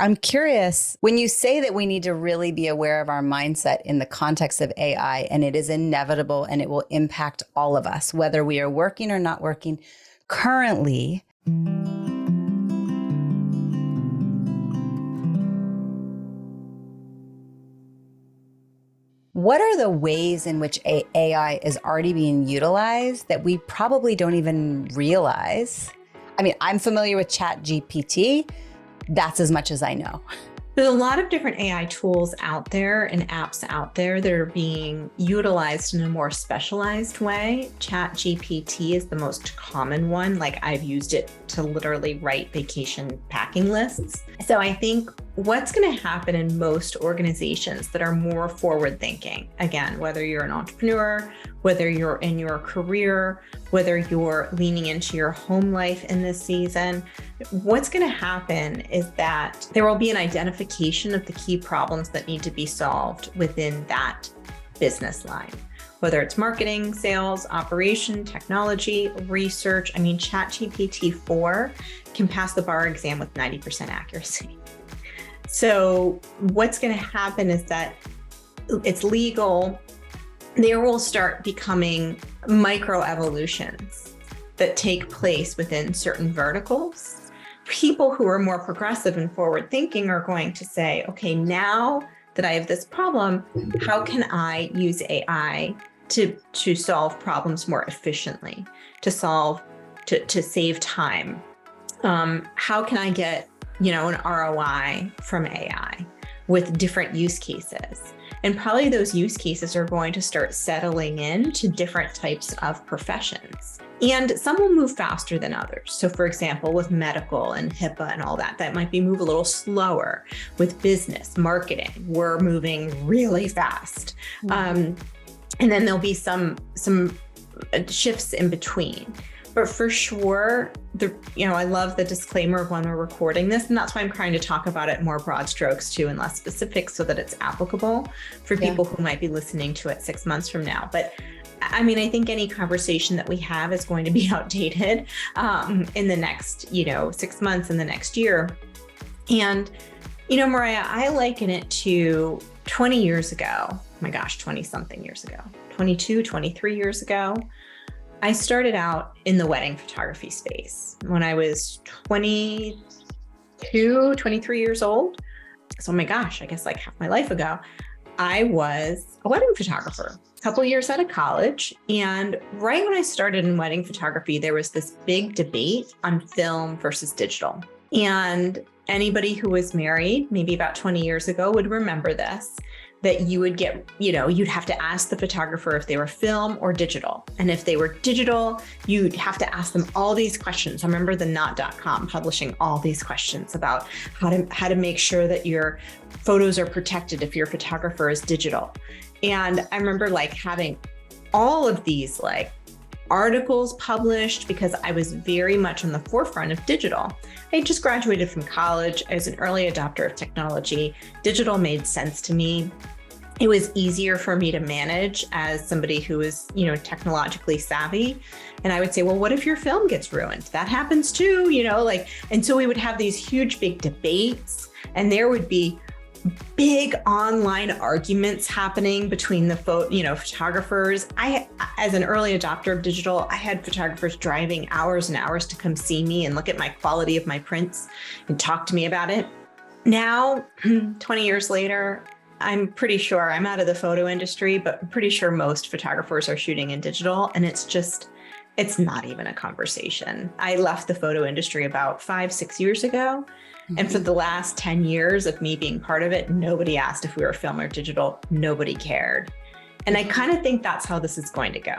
I'm curious, when you say that we need to really be aware of our mindset in the context of AI, and it is inevitable and it will impact all of us, whether we are working or not working currently, what are the ways in which AI is already being utilized that we probably don't even realize? I mean, I'm familiar with ChatGPT. That's as much as I know. There's a lot of different AI tools out there and apps out there that are being utilized in a more specialized way. ChatGPT is the most common one. Like, I've used it to literally write vacation packing lists. So I think what's going to happen in most organizations that are more forward thinking, again, whether you're an entrepreneur, whether you're in your career, whether you're leaning into your home life in this season, what's going to happen is that there will be an identification of the key problems that need to be solved within that business line, whether it's marketing, sales, operation, technology, research. I mean, ChatGPT 4 can pass the bar exam with 90% accuracy. So what's going to happen is that it's legal. There will start becoming micro evolutions that take place within certain verticals. People who are more progressive and forward thinking are going to say, okay, now that I have this problem, how can I use AI to solve problems more efficiently, to save time? How can I get, an ROI from AI with different use cases? And probably those use cases are going to start settling into different types of professions. And some will move faster than others. So for example, with medical and HIPAA and all that, that might move a little slower. With business, marketing, we're moving really fast. And then there'll be some shifts in between. But for sure, I love the disclaimer of when we're recording this, and that's why I'm trying to talk about it more broad strokes too and less specific so that it's applicable for people who might be listening to it 6 months from now. But I mean, I think any conversation that we have is going to be outdated in the next, 6 months, in the next year. And, Maraya, I liken it to 20 years ago. Oh my gosh, 20 something years ago, 22, 23 years ago. I started out in the wedding photography space when I was 22, 23 years old. So, oh my gosh, I guess like half my life ago, I was a wedding photographer, a couple of years out of college. And right when I started in wedding photography, there was this big debate on film versus digital. And anybody who was married, maybe about 20 years ago, would remember this, that you would get, you'd have to ask the photographer if they were film or digital. And if they were digital, you'd have to ask them all these questions. I remember the Knot.com publishing all these questions about how to make sure that your photos are protected if your photographer is digital. And I remember having all of these articles published because I was very much on the forefront of digital. I just graduated from college. I was an early adopter of technology. Digital made sense to me. It was easier for me to manage as somebody who is, technologically savvy. And I would say, well, what if your film gets ruined? That happens too, and so we would have these huge, big debates, and there would be big online arguments happening between the photographers. As an early adopter of digital, I had photographers driving hours and hours to come see me and look at my quality of my prints and talk to me about it. Now, 20 years later, I'm pretty sure I'm out of the photo industry, but I'm pretty sure most photographers are shooting in digital, and it's not even a conversation. I left the photo industry about 5-6 years ago. And for the last 10 years of me being part of it, nobody asked if we were film or digital. Nobody cared. And I kind of think that's how this is going to go.